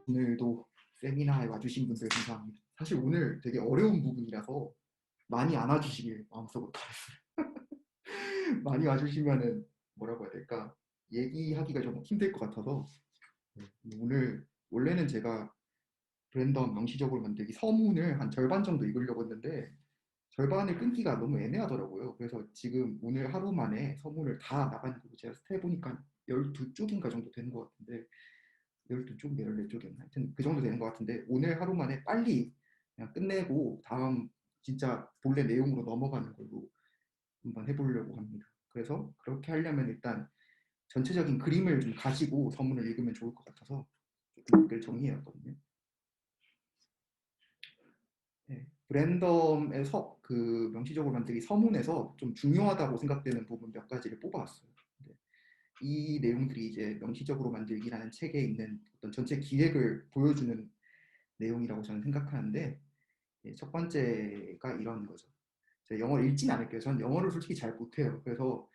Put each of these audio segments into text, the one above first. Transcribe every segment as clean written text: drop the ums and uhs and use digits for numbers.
오늘도 세미나에 와주신 분들 감사합니다. 사실 오늘 되게 어려운 부분이라서 많이 안 와주시길 마음속으로 바랬어요. 많이 와주시면은 뭐라고 해야 될까? 얘기하기가 좀 힘들 것 같아서 오늘 원래는 제가 랜덤 명시적으로 만들기 서문을 한 절반 정도 읽으려고 했는데 절반을 끊기가 너무 애매하더라고요. 그래서 지금 오늘 하루 만에 서문을 다 나간 거고 제가 해보니까 12쪽인가 정도 되는 것 같은데 12쪽인가 14쪽이었나 하여튼 그 정도 되는 것 같은데 오늘 하루 만에 빨리 그냥 끝내고 다음 진짜 본래 내용으로 넘어가는 걸로 한번 해보려고 합니다. 그래서 그렇게 하려면 일단 전체적인 그림을 좀 가지고 서문을 읽으면 좋을 것 같아서 조금 댓글 정리해왔거든요. 네. 브랜덤에서 그 명시적으로 만들기 서문에서 좀 중요하다고 생각되는 부분 몇 가지를 뽑아왔어요. 네. 이 내용들이 이제 명시적으로 만들기라는 책에 있는 어떤 전체 기획을 보여주는 내용이라고 저는 생각하는데 첫 번째가 이런 거죠. 제가 영어를 읽진 않을게요. 저는 영어를 솔직히 잘 못해요. 그래서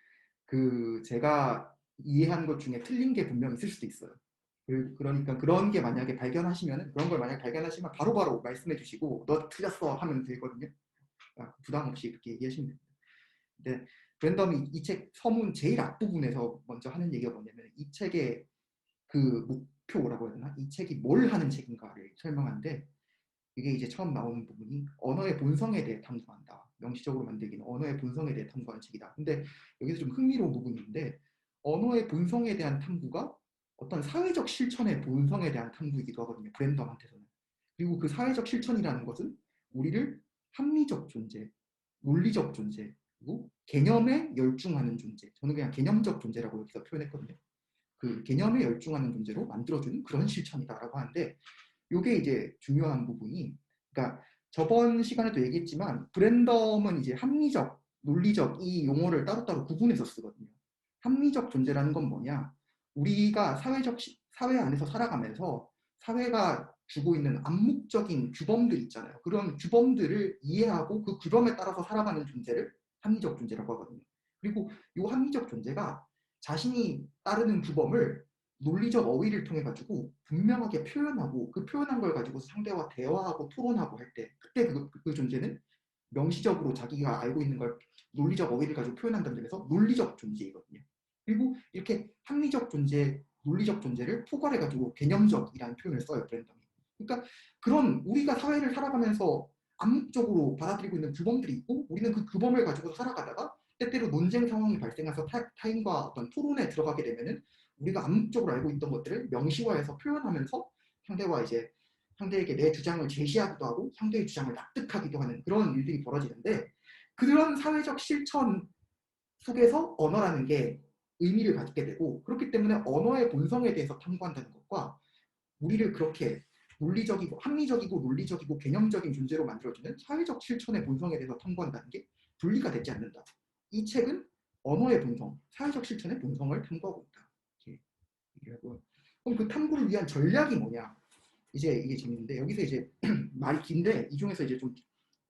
그 제가 이해한 것 중에 틀린 게 분명 있을 수도 있어요. 그러니까 그런 게 만약에 발견하시면 그런 걸 만약에 발견하시면 바로바로 말씀해 주시고 너 틀렸어 하면 되거든요. 부담 없이 그렇게 얘기하시면 됩니다. 근데 랜덤이 이 책 서문 제일 앞부분에서 먼저 하는 얘기가 뭐냐면 이 책의 그 목표라고 해야 되나? 이 책이 뭘 하는 책인가를 설명하는데 이게 이제 처음 나오는 부분이 언어의 본성에 대해 탐구한다. 명시적으로 만들기는 언어의 본성에 대해 탐구하는 책이다. 근데 여기서 좀 흥미로운 부분이 있는데 언어의 본성에 대한 탐구가 어떤 사회적 실천의 본성에 대한 탐구이기도 하거든요. 브랜덤한테서는. 그리고 그 사회적 실천이라는 것은 우리를 합리적 존재, 논리적 존재, 그리고 개념에 열중하는 존재. 저는 그냥 개념적 존재라고 여기서 표현했거든요. 그 개념에 열중하는 존재로 만들어주는 그런 실천이다라고 하는데 이게 이제 중요한 부분이 그러니까 저번 시간에도 얘기했지만 브랜덤은 이제 합리적, 논리적 이 용어를 따로따로 구분해서 쓰거든요. 합리적 존재라는 건 뭐냐? 우리가 사회 안에서 살아가면서 사회가 주고 있는 암묵적인 규범들 있잖아요. 그런 규범들을 이해하고 그 규범에 따라서 살아가는 존재를 합리적 존재라고 하거든요. 그리고 이 합리적 존재가 자신이 따르는 규범을 논리적 어휘를 통해 가지고 분명하게 표현하고 그 표현한 걸 가지고 상대와 대화하고 토론하고 할 때 그때 그 존재는 명시적으로 자기가 알고 있는 걸 논리적 어휘를 가지고 표현한다는 점에서 논리적 존재이거든요. 그리고 이렇게 합리적 존재, 논리적 존재를 포괄해 가지고 개념적이라는 표현을 써요, 브랜덤이. 그러니까 그런 우리가 사회를 살아가면서 암묵적으로 받아들이고 있는 규범들이 있고 우리는 그 규범을 가지고 살아가다가 때때로 논쟁 상황이 발생해서 타인과 어떤 토론에 들어가게 되면은 우리가 암묵적으로 알고 있던 것들을 명시화해서 표현하면서 상대와 이제 상대에게 내 주장을 제시하기도 하고 상대의 주장을 납득하기도 하는 그런 일들이 벌어지는데 그런 사회적 실천 속에서 언어라는 게 의미를 갖게 되고 그렇기 때문에 언어의 본성에 대해서 탐구한다는 것과 우리를 그렇게 논리적이고 합리적이고 논리적이고 개념적인 존재로 만들어주는 사회적 실천의 본성에 대해서 탐구한다는 게 분리가 되지 않는다. 이 책은 언어의 본성, 사회적 실천의 본성을 탐구하고 있다. 이렇게 얘기하고 그럼 그 탐구를 위한 전략이 뭐냐? 이제 이게 재밌는데 여기서 이제 말이 긴데 이 중에서 이제 좀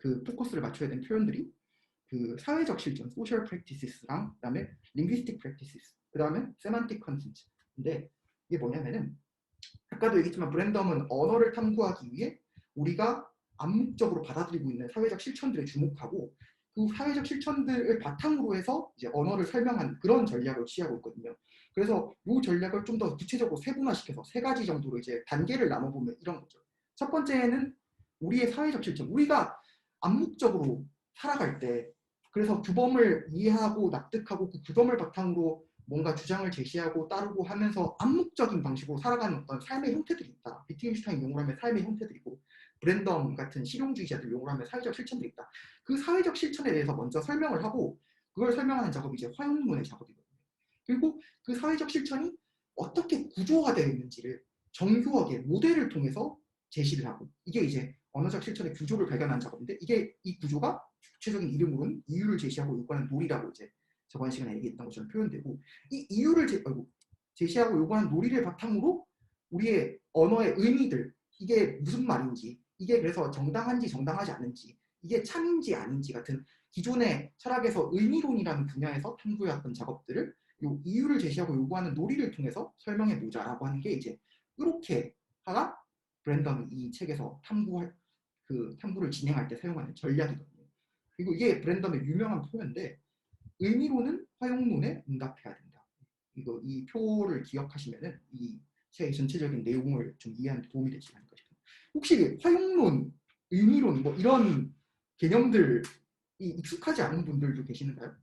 그 포커스를 맞춰야 되는 표현들이 그 사회적 실천, social practices랑 그다음에 linguistic practices, 그다음에 semantic content인데 이게 뭐냐면은 아까도 얘기했지만 브랜덤은 언어를 탐구하기 위해 우리가 암묵적으로 받아들이고 있는 사회적 실천들에 주목하고 그 사회적 실천들을 바탕으로 해서 이제 언어를 설명하는 그런 전략을 취하고 있거든요. 그래서 이 전략을 좀 더 구체적으로 세분화시켜서 세 가지 정도로 이제 단계를 나눠보면 이런 거죠. 첫 번째는 우리의 사회적 실천. 우리가 암묵적으로 살아갈 때 그래서 규범을 이해하고 납득하고 그 규범을 바탕으로 뭔가 주장을 제시하고 따르고 하면서 암묵적인 방식으로 살아가는 어떤 삶의 형태들이 있다. 비트겐슈타인 용어로 하면 삶의 형태들이고 브랜덤 같은 실용주의자들 용어로 하면 사회적 실천들이 있다. 그 사회적 실천에 대해서 먼저 설명을 하고 그걸 설명하는 작업이 이제 화용문의 작업이거든요. 그리고 그 사회적 실천이 어떻게 구조화되어 있는지를 정교하게 모델을 통해서 제시를 하고 이게 이제 언어적 실천의 구조를 발견하는 작업인데 이게 이 구조가 구체적인 이름으로는 이유를 제시하고 요구하는 놀이라고 이제 저번 시간에 얘기했던 것처럼 표현되고 이 이유를 제시하고 요구하는 논리를 바탕으로 우리의 언어의 의미들 이게 무슨 말인지 이게 그래서 정당한지 정당하지 않은지 이게 참인지 아닌지 같은 기존의 철학에서 의미론이라는 분야에서 탐구해왔던 작업들을 요 이유를 제시하고 요구하는 논리를 통해서 설명해 보자라고 하는 게 이제 이렇게 하나 브랜덤이 이 책에서 탐구를 진행할 때 사용하는 전략이거든요. 그리고 이게 브랜덤의 유명한 표현인데 의미로는 화용론에 응답해야 된다. 이 표를 기억하시면은 이 책의 전체적인 내용을 좀 이해하는 데 도움이 되지 않을까 싶어요. 혹시 화용론, 의미론 뭐 이런 개념들이 익숙하지 않은 분들도 계시는가요?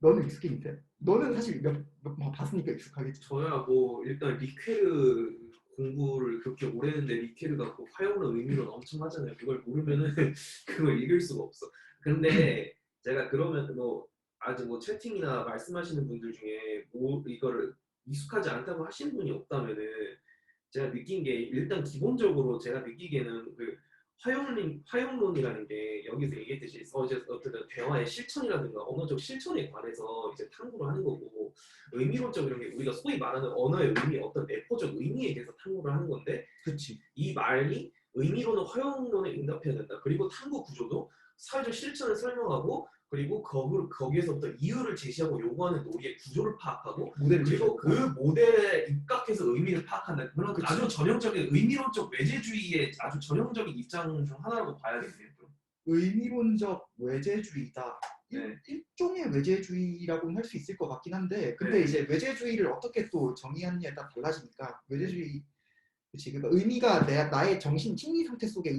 너는 익숙해? 너는 사실 몇 봤으니까 익숙하겠지. 저야 뭐 일단 리퀘르 공부를 그렇게 오래 했는데 리퀘르가 그 화용론 의미론 엄청 하잖아요. 그걸 모르면은 그걸 읽을 수가 없어. 근데 제가 그러면 뭐 아직 뭐 채팅이나 말씀하시는 분들 중에 뭐 이거를 익숙하지 않다고 하시는 분이 없다면은 제가 느낀 게 일단 기본적으로 제가 느끼기에는 그 화용론이라는 게 여기서 얘기했듯이 이제 어쨌든 대화의 실천이라든가 언어적 실천에 관해서 이제 탐구를 하는 거고 의미론적 이런 게 우리가 소위 말하는 언어의 의미 어떤 내포적 의미에 대해서 탐구를 하는 건데 그렇지. 이 말이 의미로는 화용론에 응답해야 된다. 그리고 탐구 구조도 사회적 실천을 설명하고 그리고 거기에서부터 이유를 제시하고 요구하는 논리의 구조를 파악하고 그리고 그 모델에 입각해서 의미를 파악한다. 그런 그치. 아주 전형적인 의미론적 외재주의의 아주 전형적인 입장 중 하나라고 봐야겠네요. 의미론적 외재주의다. 네. 일종의 외재주의라고는 할 수 있을 것 같긴 한데 근데 네. 이제 외재주의를 어떻게 또 정의하느냐에 따라 달라지니까 외재주의 그치 그러니까 의미가 나의 정신 심리 상태 속에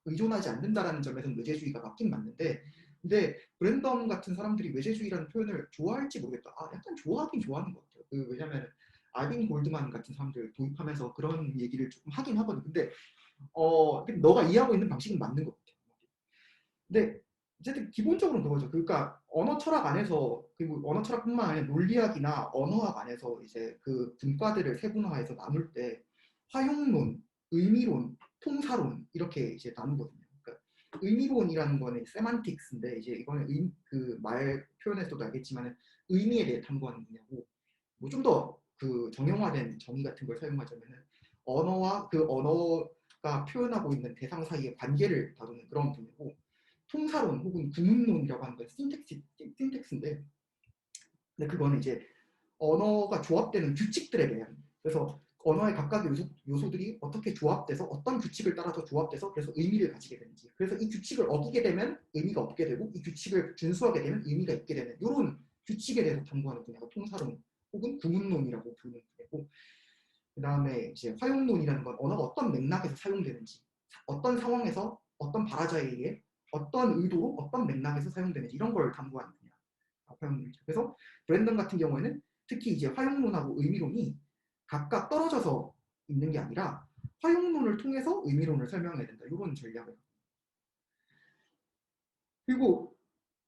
의존하지 않는다라는 점에서는 외재주의가 맞긴 맞는데 근데 브랜덤 같은 사람들이 외재주의라는 표현을 좋아할지 모르겠다. 약간 좋아하긴 좋아하는 것 같아요. 왜냐면 알빈 골드만 같은 사람들 도입하면서 그런 얘기를 조금 하긴 하거든. 근데 너가 이해하고 있는 방식은 맞는 것 같아요. 근데 어쨌든 기본적으로는 그거죠. 그러니까 언어 철학 안에서 그리고 언어 철학뿐만 아니라 논리학이나 언어학 안에서 이제 그 분과들을 세분화해서 나눌 때 화용론, 의미론, 통사론 이렇게 이제 나누거든요. 그러니까 의미론이라는 거는 세만틱스인데 이제 이거는 그 말 표현에서도 알겠지만 의미에 대해 탐구하는 분야고 뭐 좀 더 그 정형화된 정의 같은 걸 사용하자면은 언어와 그 언어가 표현하고 있는 대상 사이의 관계를 다루는 그런 분야고 통사론 혹은 구문론이라고 하는 건 신텍스인데 근데 그거는 이제 언어가 조합되는 규칙들에 대한 그래서 언어의 각각의 요소들이 어떻게 조합돼서 어떤 규칙을 따라서 조합돼서 그래서 의미를 가지게 되는지 그래서 이 규칙을 어기게 되면 의미가 없게 되고 이 규칙을 준수하게 되면 의미가 있게 되는 이런 규칙에 대해서 탐구하는 분야가 통사론 혹은 구문론이라고 부르는 분야고 그 다음에 이제 화용론이라는 건 언어가 어떤 맥락에서 사용되는지 어떤 상황에서 어떤 발화자에 의해 어떤 의도로 어떤 맥락에서 사용되는지 이런 걸 탐구하는 분야 화용론이죠. 그래서 브랜던 같은 경우에는 특히 이제 화용론하고 의미론이 각각 떨어져서 있는 게 아니라 화용론을 통해서 의미론을 설명해야 된다. 이런 전략을. 그리고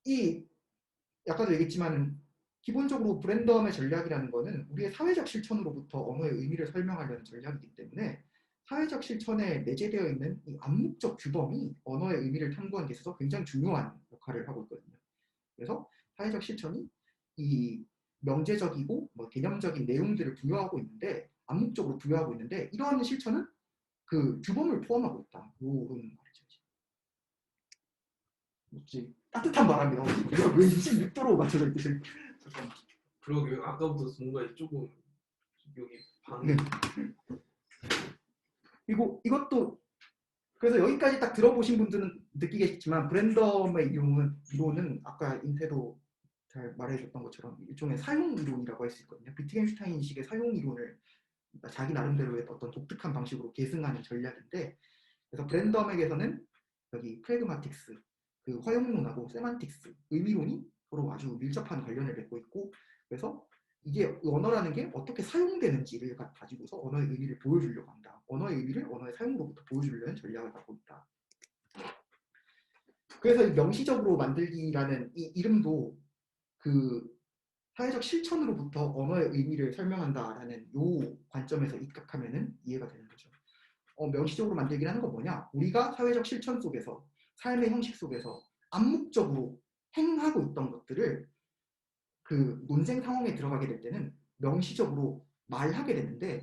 이 아까도 얘기했지만 기본적으로 브랜덤의 전략이라는 거는 우리의 사회적 실천으로부터 언어의 의미를 설명하려는 전략이기 때문에 사회적 실천에 내재되어 있는 이 암묵적 규범이 언어의 의미를 탐구하는 데 있어서 굉장히 중요한 역할을 하고 있거든요. 그래서 사회적 실천이 이 명제적이고 뭐 개념적인 내용들을 부여하고 있는데 암묵적으로 부여하고 있는데 이러한 실천은 그 규범을 포함하고 있다. 이런 말이죠. 뭐지? 따뜻한 바람이요. 이거 왜 26도로 맞춰져 있지? 잠깐만. 그러게 아까부터 뭔가 조금 여기 방이 네. 그리고 이것도 그래서 여기까지 딱 들어보신 분들은 느끼겠지만 브랜덤의 이론은 아까 인태도 잘 말해줬던 것처럼 일종의 사용 이론이라고 할 수 있거든요. 비트겐슈타인식의 사용 이론을 그러니까 자기 나름대로의 어떤 독특한 방식으로 계승하는 전략인데 그래서 브랜덤에게서는 여기 프래그마틱스, 그 화용론하고 세만틱스, 의미론이 서로 아주 밀접한 관련을 맺고 있고 그래서 이게 언어라는 게 어떻게 사용되는지를 가지고서 언어의 의미를 보여주려고 한다. 언어의 의미를 언어의 사용으로부터 보여주려는 전략을 갖고 있다. 그래서 이 명시적으로 만들기라는 이 이름도 그 사회적 실천으로부터 언어의 의미를 설명한다라는 요 관점에서 입각하면은 이해가 되는 거죠. 명시적으로 만들기라는 건 뭐냐? 우리가 사회적 실천 속에서 삶의 형식 속에서 암묵적으로 행하고 있던 것들을 그 논쟁 상황에 들어가게 될 때는 명시적으로 말하게 되는데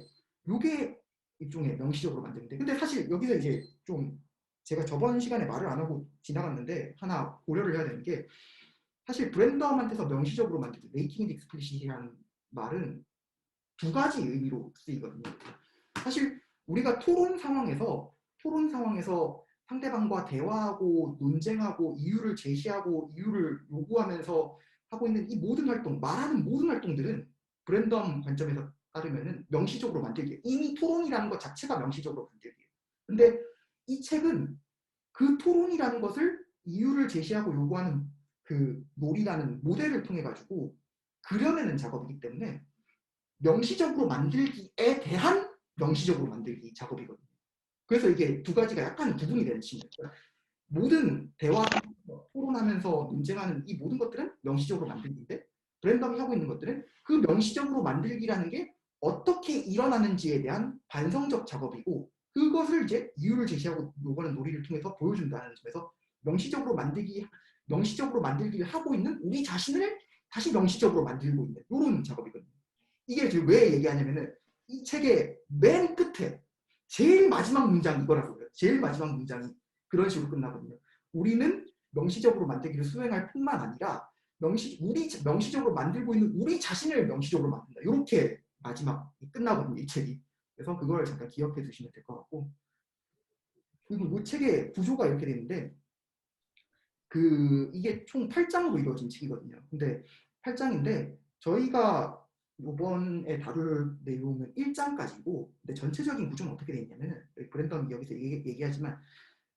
이게 일종의 명시적으로 만드는데 근데 사실 여기서 이제 좀 제가 저번 시간에 말을 안 하고 지나갔는데 하나 고려를 해야 되는 게 사실 브랜덤한테서 명시적으로 만든 making it explicit이라는 말은 두 가지 의미로 쓰이거든요. 사실 우리가 토론 상황에서 상대방과 대화하고 논쟁하고 이유를 제시하고 이유를 요구하면서 하고 있는 이 모든 활동, 말하는 모든 활동들은 브랜덤 관점에서 따르면은 명시적으로 만들기. 이미 토론이라는 것 자체가 명시적으로 만들기. 근데 이 책은 그 토론이라는 것을 이유를 제시하고 요구하는 그 놀이라는 모델을 통해 가지고 그려내는 작업이기 때문에 명시적으로 만들기에 대한 명시적으로 만들기 작업이거든요. 그래서 이게 두 가지가 약간 구분이 되는 측면이에요. 모든 대화, 토론하면서 논쟁하는 이 모든 것들은 명시적으로 만들기인데 브랜덤이 하고 있는 것들은 그 명시적으로 만들기라는 게 어떻게 일어나는지에 대한 반성적 작업이고 그것을 이제 이유를 제시하고 요구하는 놀이를 통해서 보여준다는 점에서 명시적으로 만들기를 하고 있는 우리 자신을 다시 명시적으로 만들고 있는 이런 작업이거든요. 이게 지금 왜 얘기하냐면은 이 책의 맨 끝에 제일 마지막 문장 이거라고요. 제일 마지막 문장이 그런 식으로 끝나거든요. 우리는 명시적으로 만들기를 수행할 뿐만 아니라 명시적으로 만들고 있는 우리 자신을 명시적으로 만든다. 이렇게 마지막이 끝나거든요. 이 책이. 그래서 그걸 잠깐 기억해 두시면 될 것 같고 그리고 이 책의 구조가 이렇게 되는데 이게 총 8장으로 이루어진 책이거든요. 근데 8장인데 저희가 이번에 다룰 내용은 1장까지고 근데 전체적인 구조는 어떻게 되어 있냐면은 브랜덤이 여기서 얘기하지만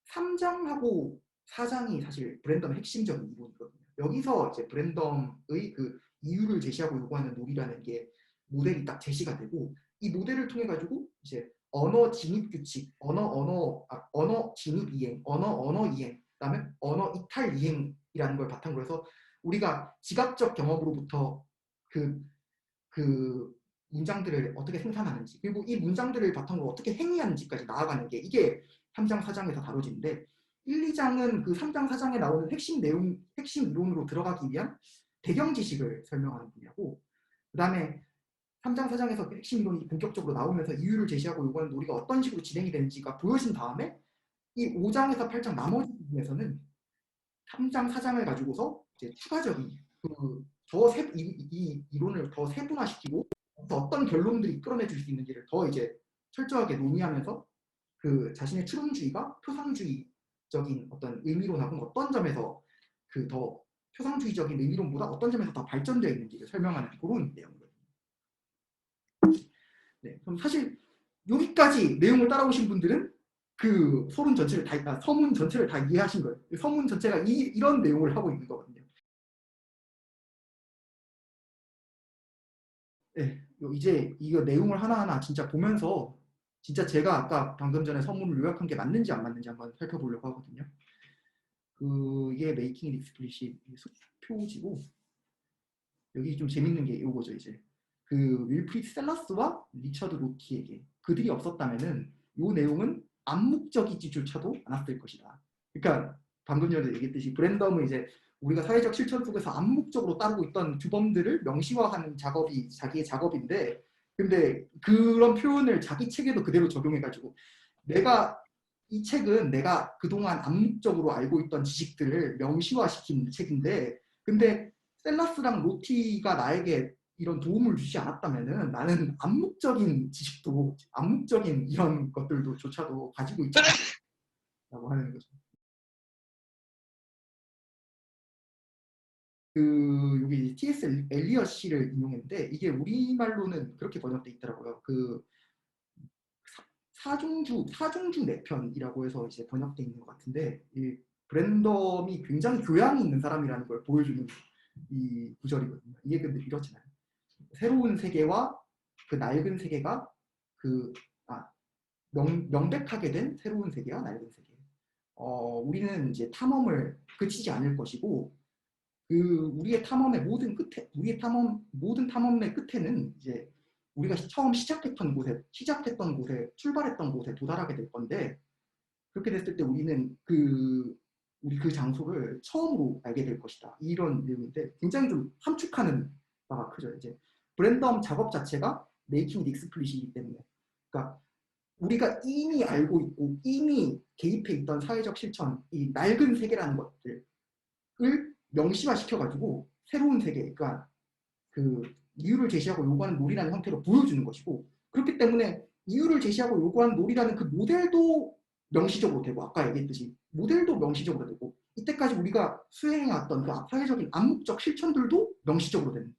3장하고 4장이 사실 브랜덤의 핵심적인 이론이거든요. 여기서 이제 브랜덤의 그 이유를 제시하고 요구하는 놀이라는 게 모델이 딱 제시가 되고 이 모델을 통해 가지고 이제 언어 진입 규칙, 언어 진입 이행, 언어 이행, 그다음에 언어 이탈 이행이라는 걸 바탕으로 해서 우리가 지각적 경험으로부터 그 문장들을 어떻게 생산하는지 그리고 이 문장들을 바탕으로 어떻게 행위하는지까지 나아가는 게 이게 3장, 4장에서 다뤄지는데 1, 2장은 그 3장, 4장에 나오는 핵심 내용, 핵심 이론으로 들어가기 위한 배경 지식을 설명하는 분야고 그 다음에 3장, 4장에서 핵심 이론이 본격적으로 나오면서 이유를 제시하고 요구하는 놀이가 어떤 식으로 진행이 되는지가 보여진 다음에 이 5장에서 8장 나머지 부분에서는 3장, 4장을 가지고서 이제 추가적인 이 이론을 더 세분화시키고 어떤 결론들이 끌어내줄 수 있는지를 더 이제 철저하게 논의하면서 그 자신의 추론주의가 표상주의적인 어떤 의미론하고 어떤 점에서 그 더 표상주의적인 의미론보다 어떤 점에서 더 발전되어 있는지를 설명하는 그런 내용이거든요. 네, 그럼 사실 여기까지 내용을 따라오신 분들은 그 서문 전체를 다 이해하신 거예요. 서문 전체가 이런 내용을 하고 있는 거거든요. 네, 이제 이거 내용을 하나하나 진짜 보면서 진짜 제가 아까 방금 전에 서문을 요약한 게 맞는지 안 맞는지 한번 살펴보려고 하거든요. 그게 메이킹 익스플리시 표지고 여기 좀 재밌는 게 이거죠 이제 그 윌프리드 셀러스와 리처드 로티에게 그들이 없었다면은 이 내용은 암묵적이지조차도 않았을 것이다. 그러니까 방금 전에 얘기했듯이 브랜덤은 이제 우리가 사회적 실천 속에서 암묵적으로 따르고 있던 규범들을 명시화하는 작업이 자기의 작업인데 근데 그런 표현을 자기 책에도 그대로 적용해가지고 이 책은 내가 그동안 암묵적으로 알고 있던 지식들을 명시화시킨 책인데 근데 셀러스랑 로티가 나에게 이런 도움을 주지 않았다면은 나는 암묵적인 지식도 암묵적인 이런 것들도 조차도 가지고 있지 않다고 하는 거죠. 여기 T.S. 엘리엇 씨를 인용했는데 이게 우리말로는 그렇게 번역돼 있더라고요. 사중주 내편이라고 해서 이제 번역돼 있는 것 같은데 이 브랜덤이 굉장히 교양이 있는 사람이라는 걸 보여주는 이 구절이거든요. 이게 근데 이렇잖아요. 새로운 세계와 그 낡은 세계가 그 명백하게 된 새로운 세계와 낡은 세계. 우리는 이제 탐험을 그치지 않을 것이고 모든 탐험의 끝에는 이제 우리가 처음 시작했던 곳에 출발했던 곳에 도달하게 될 건데 그렇게 됐을 때 우리는 우리 그 장소를 처음으로 알게 될 것이다. 이런 내용인데 굉장히 좀 함축하는 바가 크죠. 이제 브랜덤 작업 자체가 메이킹 익스플리시이기 때문에 그러니까 우리가 이미 알고 있고 이미 개입해 있던 사회적 실천, 이 낡은 세계라는 것들을 명시화시켜가지고 새로운 세계, 그러니까 그 이유를 제시하고 요구하는 놀이라는 형태로 보여주는 것이고 그렇기 때문에 이유를 제시하고 요구하는 놀이라는 그 모델도 명시적으로 되고 아까 얘기했듯이 모델도 명시적으로 되고 이때까지 우리가 수행해왔던 그 사회적인 암묵적 실천들도 명시적으로 되는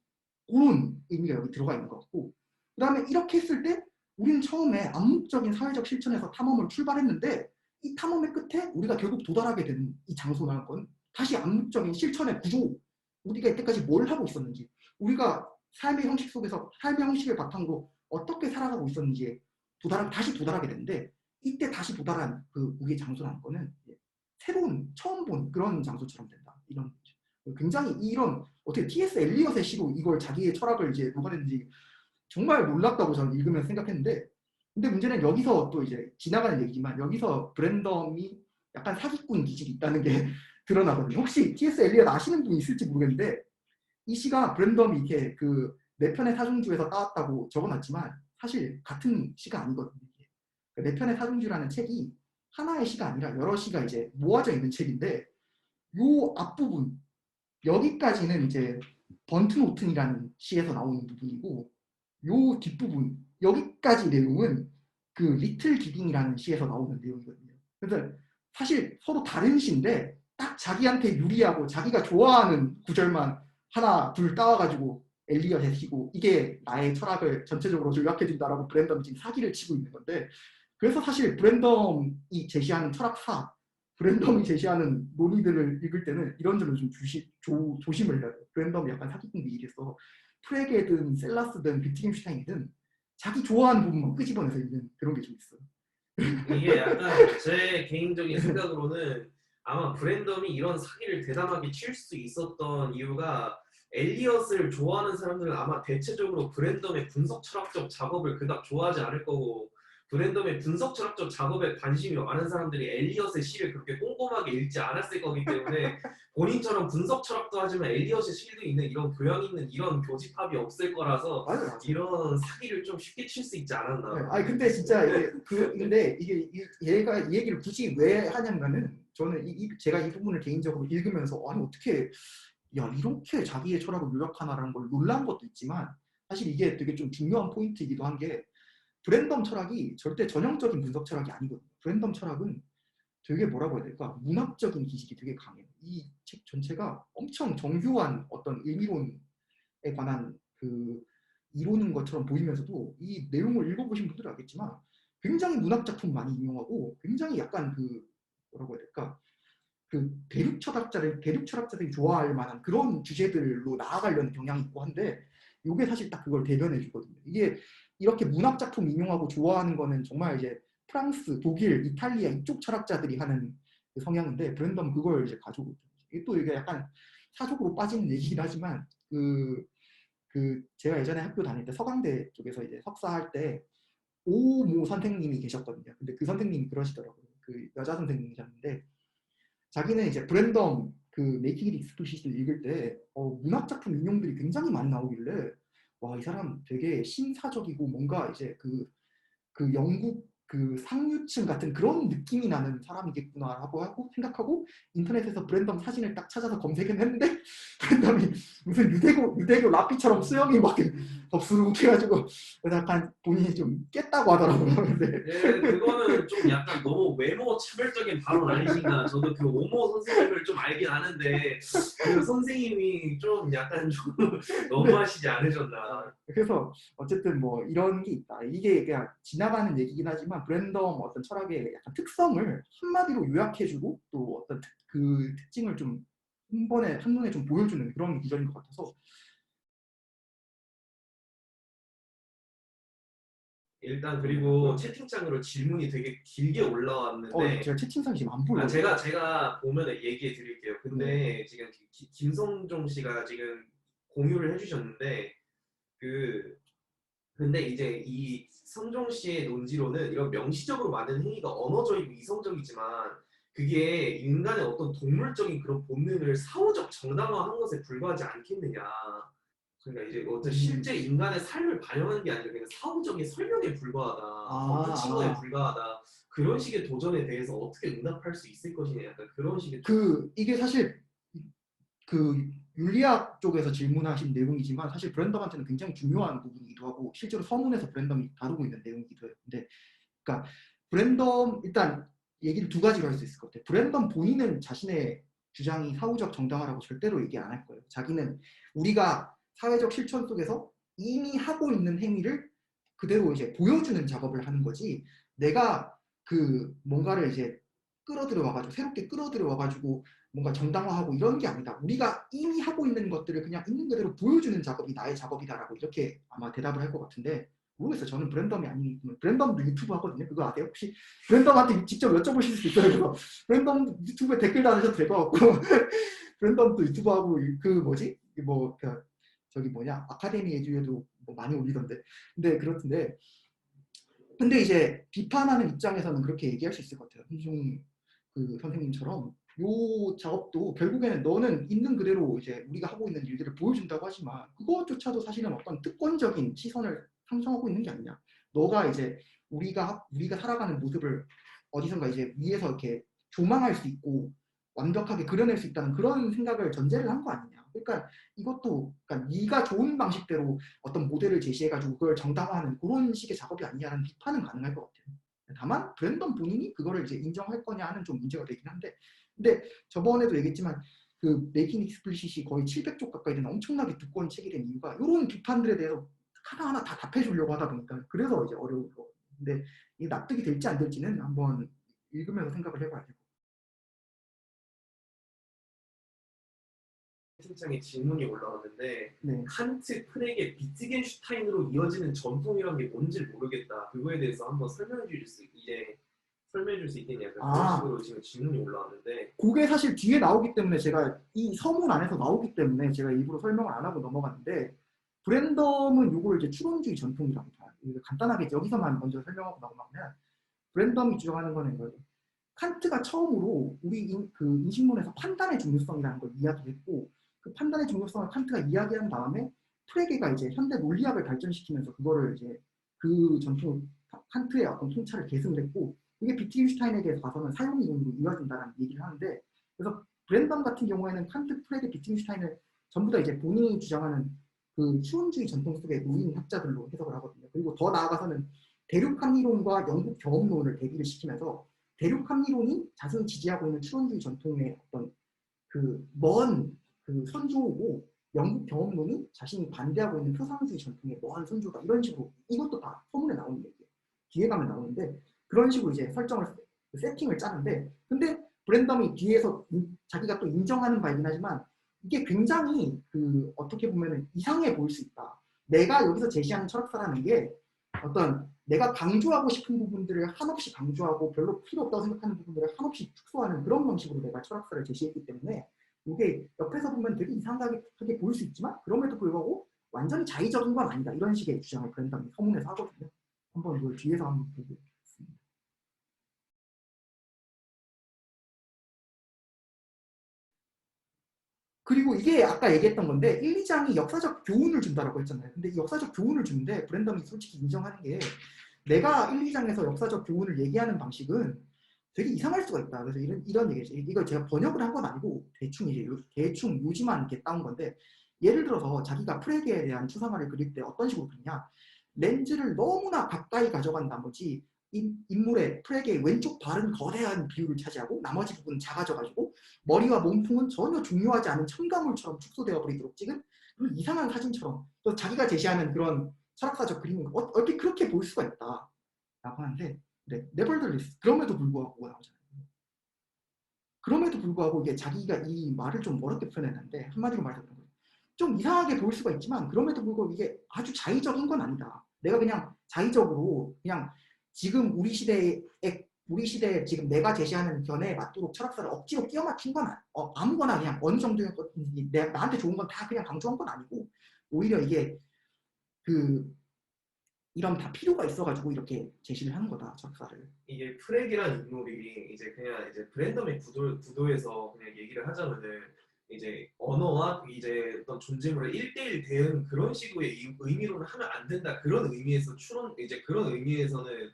그런 의미가 여기 들어가 있는 것 같고 그 다음에 이렇게 했을 때 우리는 처음에 암묵적인 사회적 실천에서 탐험을 출발했는데 이 탐험의 끝에 우리가 결국 도달하게 되는 이 장소라는 건 다시 암묵적인 실천의 구조 우리가 이때까지 뭘 하고 있었는지 우리가 삶의 형식 속에서 삶의 형식을 바탕으로 어떻게 살아가고 있었는지에 다시 도달하게 되는데 이때 다시 도달한 그 우리의 장소라는 거는 새로운 처음 본 그런 장소처럼 된다. 이런 굉장히 이런 어떻게 T.S. 엘리엇의 시로 이걸 자기의 철학을 이제 녹아냈는지 정말 놀랍다고 저는 읽으면서 생각했는데 근데 문제는 여기서 또 이제 지나가는 얘기지만 여기서 브랜덤이 약간 사기꾼 기질이 있다는 게 드러나거든요. 혹시 T.S. 엘리엇 아시는 분이 있을지 모르겠는데 이 시가 브랜덤이 이렇게 그 네 편의 사중주에서 따왔다고 적어놨지만 사실 같은 시가 아니거든요. 네 편의 사중주라는 책이 하나의 시가 아니라 여러 시가 이제 모아져 있는 책인데 요 앞부분 여기까지는 이제 번트노튼이라는 시에서 나오는 부분이고 요 뒷부분 여기까지 내용은 그 리틀 기딩이라는 시에서 나오는 내용이거든요. 그래서 사실 서로 다른 시인데 딱 자기한테 유리하고 자기가 좋아하는 구절만 하나 둘 따와가지고 엘리엇의 시고 이게 나의 철학을 전체적으로 요약해준다라고 브랜덤이 지금 사기를 치고 있는 건데 그래서 사실 브랜덤이 제시하는 철학사 브랜덤이 제시하는 논의들을 읽을 때는 이런 점을 좀 조심을 해야 돼요. 브랜덤이 약간 사기꾼 기질에서 프레게든 셀라스든 비트겐슈타인이든 자기 좋아하는 부분만 끄집어내서 읽는 그런 게 좀 있어요. 이게 약간 제 개인적인 생각으로는 아마 브랜덤이 이런 사기를 대담하게 칠 수 있었던 이유가 엘리엇을 좋아하는 사람들은 아마 대체적으로 브랜덤의 분석 철학적 작업을 그닥 좋아하지 않을 거고 브랜덤의 분석 철학적 작업에 관심이 많은 사람들이 엘리엇의 시를 그렇게 꼼꼼하게 읽지 않았을 거기 때문에 본인처럼 분석 철학도 하지만 엘리엇의 시도 있는 이런 교양 있는 이런 교집합이 없을 거라서 맞아요. 이런 사기를 좀 쉽게 칠 수 있지 네. 않았나. 아니 근데 진짜 이게 근데 이게 얘가 이 얘기를 굳이 왜 하냐면은 저는 제가 이 부분을 개인적으로 읽으면서 아니 어떻게 야 이렇게 자기의 철학을 요약하나라는 걸 놀란 것도 있지만 사실 이게 되게 좀 중요한 포인트이기도 한 게 브랜덤 철학이 절대 전형적인 분석 철학이 아니거든요. 브랜덤 철학은 되게 뭐라고 해야 될까? 문학적인 기질이 되게 강해요. 이 책 전체가 엄청 정교한 어떤 의미론에 관한 그 이론인 것처럼 보이면서도 이 내용을 읽어보신 분들은 알겠지만 굉장히 문학 작품 많이 인용하고 굉장히 약간 그 뭐라고 해야 될까? 그 대륙 철학자들이 좋아할 만한 그런 주제들로 나아가려는 경향이 있고 한데 이게 사실 딱 그걸 대변해 주거든요. 이게 이렇게 문학 작품 인용하고 좋아하는 거는 정말 이제 프랑스, 독일, 이탈리아 이쪽 철학자들이 하는 그 성향인데 브랜덤은 그걸 이제 가지고 이게 또 이게 약간 사족으로 빠지는 얘기긴 하지만 그 제가 예전에 학교 다닐 때 서강대 쪽에서 이제 석사할 때 오모 선생님이 계셨거든요. 근데 그 선생님이 그러시더라고요. 그 여자 선생님이셨는데 자기는 이제 브랜덤 그 메이킹 잇 익스플리시트를 읽을 때 문학 작품 인용들이 굉장히 많이 나오길래 와 이 사람 되게 신사적이고 뭔가 이제 그 영국 그 상류층 같은 그런 느낌이 나는 사람이겠구나 하고 생각하고 인터넷에서 브랜덤 사진을 딱 찾아서 검색했는데 브랜덤이 무슨 유대교 라삐처럼 수염이 막 덥수룩 해가지고 약간 본인이 좀 깼다고 하더라고요. 근데 네, 그거는 좀 약간 너무 외모 차별적인 발언 아니신가. 저도 그 오모 선생님을 좀 알긴 아는데 그 선생님이 좀 약간 좀 너무하시지 않으셨나. 그래서 어쨌든 뭐 이런 게 있다. 이게 그냥 지나가는 얘기긴 하지만 브랜덤 어떤 철학의 약간 특성을 한마디로 요약해주고 또 어떤 그 특징을 좀 한눈에 좀 보여주는 그런 구절인 것 같아서 일단 그리고 채팅창으로 질문이 되게 길게 올라왔는데 제가 채팅창 지금 안 보여요. 제가 보면 얘기해 드릴게요. 네. 근데 지금 김성종 씨가 지금 공유를 해주셨는데 그 근데 이제 이 성종 씨의 논지로는 이런 명시적으로 만든 행위가 언어적이고 이성적이지만 그게 인간의 어떤 동물적인 그런 본능을 사후적 정당화한 것에 불과하지 않겠느냐. 그러니까 이제 어떤 실제 인간의 삶을 반영하는 게 아니라 그냥 사후적인 설명에 불과하다, 언뜻 칭호에 불과하다. 그런 식의 도전에 대해서 어떻게 응답할 수 있을 것이냐 약간 그런 식의 이게 사실 그 윤리학 쪽에서 질문하신 내용이지만 사실 브랜덤한테는 굉장히 중요한 부분이기도 하고 실제로 서문에서 브랜덤이 다루고 있는 내용이기도 해요. 근데 그러니까 브랜덤 일단 얘기를 두 가지로 할 수 있을 것 같아요. 브랜덤 본인은 자신의 주장이 사후적 정당화라고 절대로 얘기 안 할 거예요. 자기는 우리가 사회적 실천 속에서 이미 하고 있는 행위를 그대로 이제 보여주는 작업을 하는 거지 내가 그 뭔가를 이제 끌어들여 와가지고 새롭게 끌어들여 와가지고 뭔가 정당화하고 이런 게 아니다. 우리가 이미 하고 있는 것들을 그냥 있는 그대로 보여주는 작업이 나의 작업이다라고 이렇게 아마 대답을 할 것 같은데 모르겠어요. 저는 브랜덤이 아니기 때문에 브랜덤도 유튜브 하거든요. 그거 아세요? 혹시 브랜덤한테 직접 여쭤보실 수 있어요. 그래서 브랜덤 유튜브에 댓글 달으셔도 될 것 같고 브랜덤도 유튜브 하고 그 뭐지? 뭐 저기 뭐냐 아카데미 에듀에도 뭐 많이 올리던데 근데 그렇던데 근데 이제 비판하는 입장에서는 그렇게 얘기할 수 있을 것 같아요. 손중 그 선생님처럼 요 작업도 결국에는 너는 있는 그대로 이제 우리가 하고 있는 일들을 보여준다고 하지만 그것조차도 사실은 어떤 특권적인 시선을 상정하고 있는 게 아니냐. 너가 이제 우리가 살아가는 모습을 어디선가 이제 위에서 이렇게 조망할 수 있고 완벽하게 그려낼 수 있다는 그런 생각을 전제를 한 거 아니냐. 그러니까 이것도 그러니까 네가 좋은 방식대로 어떤 모델을 제시해가지고 그걸 정당화하는 그런 식의 작업이 아니냐는 비판은 가능할 것 같아요. 다만 브랜덤 본인이 그거를 이제 인정할 거냐 하는 좀 문제가 되긴 한데 근데 저번에도 얘기했지만 그 메이킹 익스플리시이 거의 700쪽 가까이 되는 엄청나게 두꺼운 책이 된 이유가 이런 비판들에 대해서 하나하나 다 답해 주려고 하다 보니까 그래서 이제 어려운 거. 근데 이게 납득이 될지 안 될지는 한번 읽으면서 생각을 해봐야 돼요. 채팅창에 질문이 올라왔는데 네. 칸트, 프레게, 비트겐슈타인으로 이어지는 전통이란 게 뭔지 모르겠다. 그거에 대해서 한번 설명해 줄 수 있겠냐. 그런 식으로 지금 질문이 올라왔는데 그게 사실 뒤에 나오기 때문에 제가 이 서문 안에서 나오기 때문에 제가 일부러 설명을 안 하고 넘어갔는데 브랜덤은 이걸 이제 추론주의 전통이라고 봐요. 간단하게 여기서만 먼저 설명하고 넘어가면 브랜덤이 주장하는 거는 이거예요. 칸트가 처음으로 우리 그 인식론에서 판단의 중요성이라는 걸 이야기했고 그 판단의 중요성을 칸트가 이야기한 다음에 프레게가 이제 현대 논리학을 발전시키면서 그거를 이제 그 전통 칸트의 어떤 통찰을 계승을 했고 이게 비트겐슈타인에게 가서는 사용 이론으로 이어진다는 얘기를 하는데 그래서 브랜덤 같은 경우에는 칸트, 프레게, 비트겐슈타인을 전부 다 이제 본인이 주장하는 그 추론주의 전통 속에 놓인 학자들로 해석을 하거든요. 그리고 더 나아가서는 대륙 합리론과 영국 경험론을 대비를 시키면서 대륙 합리론이 자신이 지지하고 있는 추론주의 전통의 어떤 그 먼 그 선조고 영국 경험론이 자신이 반대하고 있는 표상주의 전통의 먼 선조다 이런 식으로 이것도 다 소문에 나오는 얘기예요. 뒤에 가면 나오는데 그런 식으로 이제 설정을 세팅을 짜는데 근데 브랜덤이 뒤에서 자기가 또 인정하는 바이긴 하지만 이게 굉장히 그 어떻게 보면 이상해 보일 수 있다. 내가 여기서 제시하는 철학사라는 게 어떤 내가 강조하고 싶은 부분들을 한없이 강조하고 별로 필요 없다고 생각하는 부분들을 한없이 축소하는 그런 방식으로 내가 철학사를 제시했기 때문에 이게 옆에서 보면 되게 이상하게 보일 수 있지만 그럼에도 불구하고 완전히 자의적인 건 아니다. 이런 식의 주장을 브랜덤이 서문에서 하거든요. 한번 이걸 뒤에서 한번 보겠습니다. 그리고 이게 아까 얘기했던 건데 1, 2장이 역사적 교훈을 준다라고 했잖아요. 근데 이 역사적 교훈을 주는데 브랜덤이 솔직히 인정하는 게 내가 1, 2장에서 역사적 교훈을 얘기하는 방식은 되게 이상할 수가 있다. 그래서 이런 얘기죠. 이걸 제가 번역을 한 건 아니고 대충 요지만 이렇게 따온 건데 예를 들어서 자기가 프레게에 대한 추상화를 그릴 때 어떤 식으로 그리냐 렌즈를 너무나 가까이 가져간 나머지 인물의 프레게의 왼쪽 발은 거대한 비율을 차지하고 나머지 부분은 작아져가지고 머리와 몸통은 전혀 중요하지 않은 첨가물처럼 축소되어 버리도록 찍은 그런 이상한 사진처럼 또 자기가 제시하는 그런 철학사적 그림은 얼핏 그렇게 볼 수가 있다 라고 하는데 네, 네버덜리스 그럼에도 불구하고 나오잖아요. 그럼에도 불구하고 이게 자기가 이 말을 좀 어렵게 표현했는데 한마디로 말하자면 좀 이상하게 보일 수가 있지만 그럼에도 불구하고 이게 아주 자의적인 건 아니다. 내가 그냥 자의적으로 그냥 지금 우리 시대에 지금 내가 제시하는 견해에 맞도록 철학사를 억지로 끼워 맞춘 건 아무거나 그냥 어느 정도의 것인지 나한테 좋은 건 다 그냥 강조한 건 아니고 오히려 이게 그 이런 다 필요가 있어가지고 이렇게 제시를 하는 거다 철학사를. 이게 프렉이라는 인물이 이제 그냥 이제 브랜덤의 구도에서 그냥 얘기를 하자면은 이제 언어와 이제 어떤 존재물의 1대1 대응 그런 식의 의미로는 하면 안 된다 그런 의미에서 이제 그런 의미에서는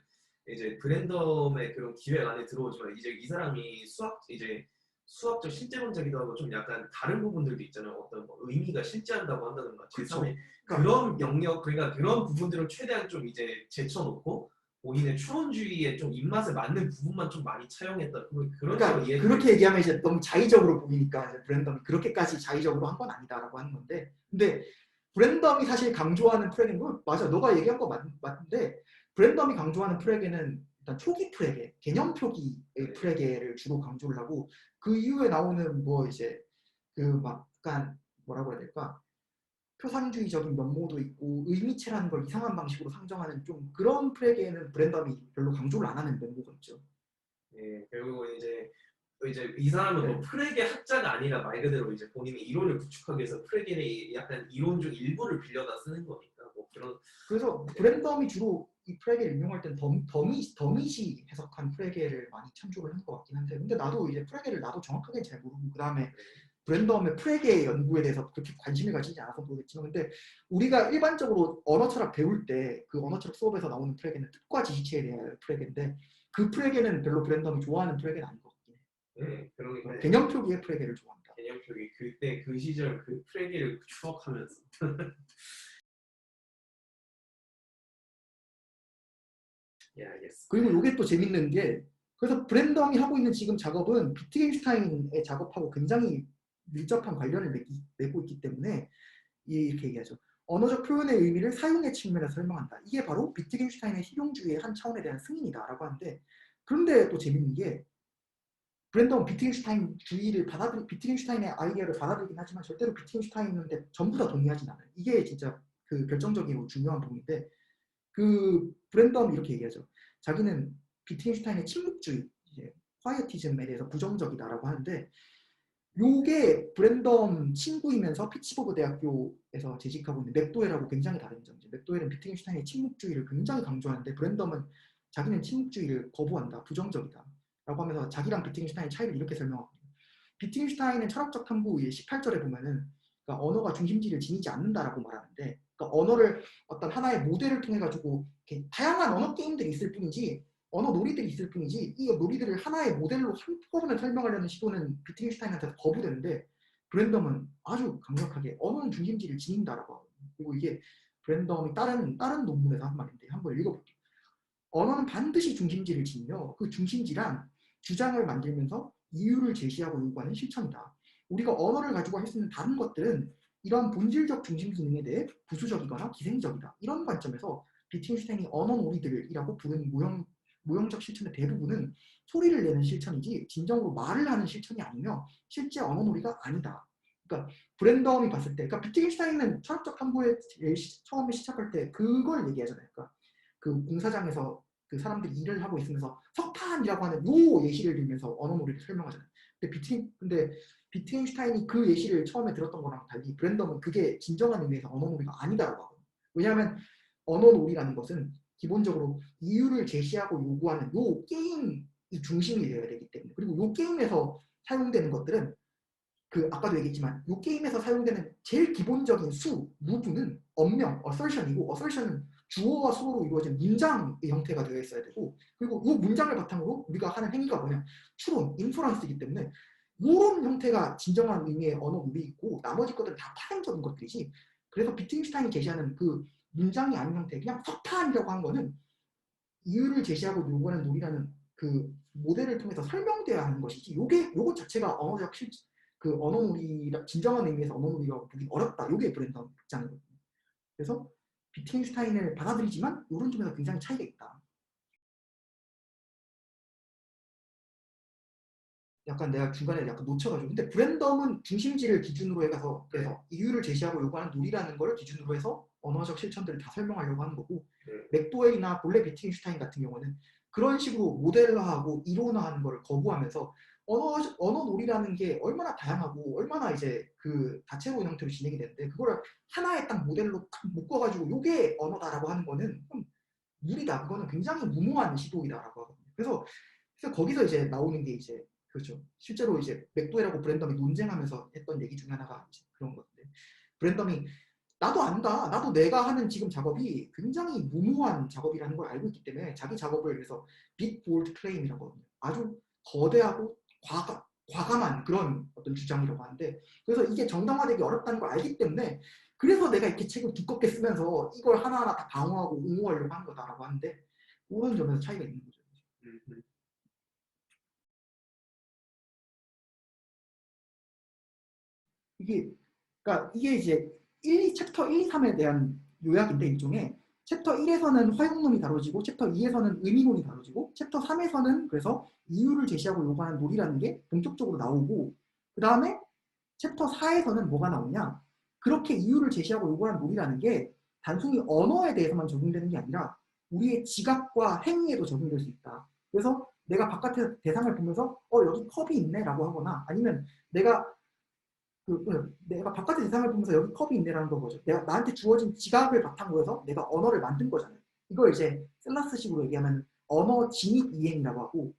이제 브랜덤의 그런 기획 안에 들어오지만 이제 이 사람이 수학 이제 수학적 실제론자기도 하고 좀 약간 다른 부분들도 있잖아요. 어떤 뭐 의미가 실제한다고 한다든가 그렇죠. 제3의 그러니까 그런 영역 그러니까 그런 부분들을 최대한 좀 이제 제쳐놓고 본인의 추론주의에 좀 입맛에 맞는 부분만 좀 많이 차용했다 그런 그러니까 식으로 이해를 그렇게 얘기하면 이제 너무 자의적으로 보이니까 이제 브랜덤이 그렇게까지 자의적으로 한 건 아니다라고 하는 건데, 근데 브랜덤이 사실 강조하는 프레게는 맞아, 너가 얘기한 거 맞는데 브랜덤이 강조하는 프레게는 일단 초기 프레게, 개념 표기의 프레게를 주로 강조를 하고, 그 이후에 나오는 뭐 이제 그 막 약간 뭐라고 해야 될까, 표상주의적인 면모도 있고 의미체라는 걸 이상한 방식으로 상정하는 좀 그런 프레게는 브랜덤이 별로 강조를 안 하는 면모가 있죠. 예, 결국은 이제 이 사람은 뭐 네. 프레게 학자가 아니라 말 그대로 이제 본인의 이론을 구축하기 위해서 프레게의 약간 이론 중 일부를 빌려다 쓰는 거니까 뭐 그런. 그래서 네. 브랜덤이 주로 이 프레게를 인용할 땐 더밋이 해석한 프레게를 많이 참조를 한 것 같긴 한데, 근데 나도 이제 프레게를 나도 정확하게 잘 모르고 그 다음에 브랜덤의 프레게 연구에 대해서 그렇게 관심을 가지지 않아서 모르겠지만, 근데 우리가 일반적으로 언어 철학 배울 때 그 언어 철학 수업에서 나오는 프레게는 뜻과 지시체에 대한 프레게인데, 그 프레게는 별로 브랜덤이 좋아하는 프레게는 아닌 것 같긴 해. 네, 그러니까 개념 표기의 프레게를 좋아한다. 개념 표기 그때 그 시절 그 프레게를 추억하면서. 예, 알겠어. 그리고 이게 또 재밌는 게, 그래서 브랜덤이 하고 있는 지금 작업은 비트겐슈타인의 작업하고 굉장히 밀접한 관련을 맺고 있기 때문에 이렇게 얘기하죠. 언어적 표현의 의미를 사용의 측면에서 설명한다. 이게 바로 비트겐슈타인의 실용주의의 한 차원에 대한 승인이다라고 하는데, 그런데 또 재밌는 게 브랜덤은 비트겐슈타인의 아이디어를 받아들이긴 하지만 절대로 비트겐슈타인한테 전부 다 동의하진 않아요. 이게 진짜 그 결정적이고 중요한 부분인데, 그 브랜덤이 이렇게 얘기하죠. 자기는 비트겐슈타인의 침묵주의, 이제 화이어티즘에 대해서 부정적이다라고 하는데, 요게 브랜덤 친구이면서 피츠버그 대학교에서 재직하고 있는 맥도웰하고 굉장히 다른 점이죠. 맥도웰은 비트겐슈타인의 침묵주의를 굉장히 강조하는데, 브랜덤은 자기는 침묵주의를 거부한다, 부정적이다 라고 하면서 자기랑 비트겐슈타인의 차이를 이렇게 설명하거든요. 비트겐슈타인은 철학적 탐구의 18절에 보면은, 그러니까 언어가 중심지를 지니지 않는다라고 말하는데, 그러니까 언어를 어떤 하나의 모델을 통해 가지고 다양한 언어 게임들이 있을 뿐이지, 언어 놀이들이 있을 뿐이지, 이 놀이들을 하나의 모델로 한꺼번에 설명하려는 시도는 비트겐슈타인한테 거부되는데, 브랜덤은 아주 강력하게 언어는 중심지를 지닌다라고 하거든요. 그리고 이게 브랜덤이 다른 논문에서 한 말인데 한번 읽어볼게요. 언어는 반드시 중심지를 지니며 그 중심지란 주장을 만들면서 이유를 제시하고 요구하는 실천이다. 우리가 언어를 가지고 할 수 있는 다른 것들은 이런 본질적 중심 기능에 대해 부수적이거나 기생적이다. 이런 관점에서 비트겐슈타인이 언어 놀이들이라고 부르는 모형적 실천의 대부분은 소리를 내는 실천이지 진정으로 말을 하는 실천이 아니며 실제 언어 놀이가 아니다. 그러니까 브랜덤이 봤을 때, 그러니까 비트겐슈타인은 철학적 탐구에 처음에 시작할 때 그걸 얘기하잖아요. 그러니까 그 공사장에서 그 사람들이 일을 하고 있으면서 석탄이라고 하는 요 예시를 들면서 언어 놀이를 설명하잖아요. 근데 비트겐슈타인이 그 예시를 처음에 들었던 거랑 달리 브랜덤은 그게 진정한 의미에서 언어 놀이가 아니다라고 하거든요. 왜냐하면 언어 놀이라는 것은 기본적으로 이유를 제시하고 요구하는 요 게임이 중심이 되어야 되기 때문에, 그리고 요 게임에서 사용되는 것들은 그 아까도 얘기했지만 요 게임에서 사용되는 제일 기본적인 무브는 언명, assertion이고, assertion은 주어와 수어로 이루어진 문장의 형태가 되어 있어야 되고, 그리고 이 문장을 바탕으로 우리가 하는 행위가 뭐냐, 추론, 인퍼런스이기 때문에 이런 형태가 진정한 의미의 언어 놀이이고, 나머지 것들은 다 파생적인 것들이지. 그래서 비트겐슈타인이 제시하는 그 문장이 아닌 형태, 그냥 석탄이라고 한 거는 이유를 제시하고 요구하는 놀이라는 그 모델을 통해서 설명돼야 하는 것이지, 요것 자체가 언어적 그 언어 놀이, 진정한 의미에서 언어 놀이라고 보기 어렵다. 요게 브랜덤 입장이거든요. 그래서 비트겐슈타인을 받아들이지만 이런 점에서 굉장히 차이가 있다. 약간 내가 중간에 약간 놓쳐가지고, 근데 브랜덤은 중심지를 기준으로 해가서, 그래서 이유를 제시하고 요구하는 놀이라는 걸 기준으로 해서 언어적 실천들을 다 설명하려고 하는 거고, 맥도웰이나 본래 비트겐슈타인 같은 경우는 그런 식으로 모델화하고 이론화하는 거를 거부하면서 언어 놀이라는 게 얼마나 다양하고 얼마나 이제 그 다채로운 형태로 진행이 되는데, 그거를 하나의 딱 모델로 묶어가지고 요게 언어다라고 하는 거는 좀 무리다. 그거는 굉장히 무모한 시도이다라고 하거든요. 그래서 거기서 이제 나오는 게 이제, 그렇죠, 실제로 이제 맥도웰하고 브랜덤이 논쟁하면서 했던 얘기 중에 하나가 이제 그런 건데, 브랜덤이 나도 안다. 나도 내가 하는 지금 작업이 굉장히 무모한 작업이라는 걸 알고 있기 때문에 자기 작업을 그래서 빅 볼드 클레임이라고 하거든요. 아주 거대하고 과감한 그런 어떤 주장이라고 하는데, 그래서 이게 정당화되기 어렵다는 걸 알기 때문에 그래서 내가 이렇게 책을 두껍게 쓰면서 이걸 하나하나 다 방어하고 옹호하려고 하는 거다라고 하는데, 그런 점에서 차이가 있는 거죠. 이게 그러니까 이게 이제 챕터 1, 2, 3에 대한 요약인데, 일종의 챕터 1에서는 화용론이 다뤄지고 챕터 2에서는 의미론이 다뤄지고 챕터 3에서는 그래서 이유를 제시하고 요구하는 논리라는 게 본격적으로 나오고, 그 다음에 챕터 4에서는 뭐가 나오냐, 그렇게 이유를 제시하고 요구하는 논리라는 게 단순히 언어에 대해서만 적용되는 게 아니라 우리의 지각과 행위에도 적용될 수 있다. 그래서 내가 바깥의 대상을 보면서 여기 컵이 있네 라고 하거나, 아니면 내가 바깥의 대상을 보면서 여기 컵이 있네라는 거죠. 내가 나한테 주어진 지각을 바탕으로 해서 내가 언어를 만든 거잖아요. 이걸 이제 셀라스식으로 얘기하면 언어 진입 이행이라고 하고,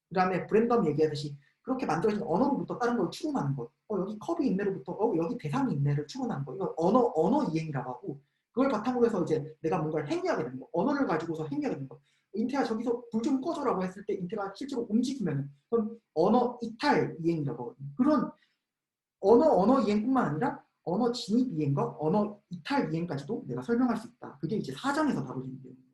그 다음에 브랜덤 얘기하듯이 그렇게 만들어진 언어로부터 다른 걸 추론하는 것. 여기 컵이 있네로부터 여기 대상이 있네를 추론하는 거. 이걸 언어 이행이라고 하고, 그걸 바탕으로 해서 이제 내가 뭔가를 행위하게 되는 거. 언어를 가지고서 행위하게 되는 거. 인태가 저기서 불 좀 꺼줘라고 했을 때 인태가 실제로 움직이면 그건 언어 이탈 이행이라고 하거든요. 그런 언어 이행뿐만 아니라 언어 진입 이행과 언어 이탈 이행까지도 내가 설명할 수 있다. 그게 이제 4장에서 다뤄지는 내용입니다.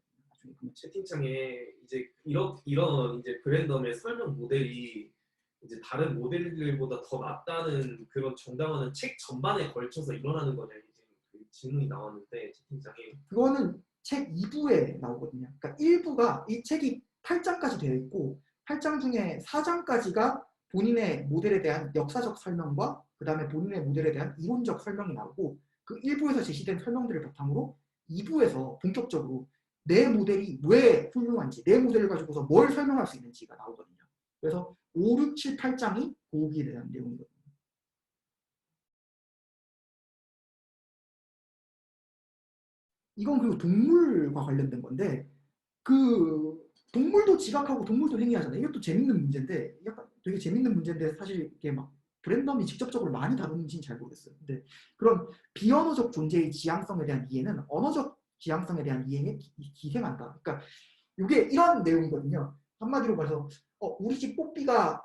채팅창에 이제 이런 이제 브랜덤의 설명 모델이 이제 다른 모델들보다 더 낫다는 그런 정당화는 책 전반에 걸쳐서 일어나는 거냐, 이제 그 질문이 나왔는데 채팅창에. 그거는 책 2부에 나오거든요. 그러니까 1부가 이 책이 8장까지 되어 있고 8장 중에 4장까지가 본인의 모델에 대한 역사적 설명과 그 다음에 본인의 모델에 대한 이론적 설명이 나오고, 그 1부에서 제시된 설명들을 바탕으로 2부에서 본격적으로 내 모델이 왜 훌륭한지, 내 모델을 가지고서 뭘 설명할 수 있는지가 나오거든요. 그래서 5, 6, 7, 8장이 거기에 대한 내용이거든요. 이건 그리고 동물과 관련된 건데, 그 동물도 지각하고 동물도 행위하잖아요. 이것도 재밌는 문제인데, 약간 되게 재밌는 문제인데 사실 이게 막 브랜덤이 직접적으로 많이 다루는지는 잘 모르겠어요. 근데 그런 비언어적 존재의 지향성에 대한 이해는 언어적 지향성에 대한 이해에 기생한다. 그러니까 이게 이런 내용이거든요. 한마디로 말해서 우리 집 뽀삐가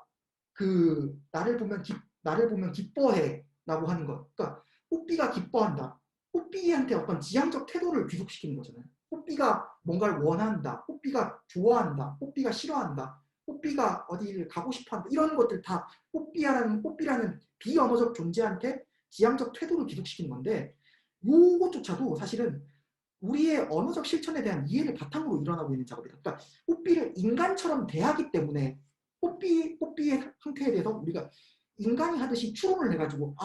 나를 보면 기뻐해라고 하는 것. 그러니까 뽀삐가 기뻐한다. 뽀삐한테 어떤 지향적 태도를 귀속시키는 거잖아요. 뽀삐가 뭔가를 원한다. 뽀삐가 좋아한다. 뽀삐가 싫어한다. 뽀삐가 어디를 가고 싶어한다. 이런 것들 다 뽀삐라는 비언어적 존재한테 지향적 태도를 귀속시키는 건데, 요것조차도 사실은 우리의 언어적 실천에 대한 이해를 바탕으로 일어나고 있는 작업이다. 그러니까 뽀삐를 인간처럼 대하기 때문에 뽀삐의 상태에 대해서 우리가 인간이 하듯이 추론을 해가지고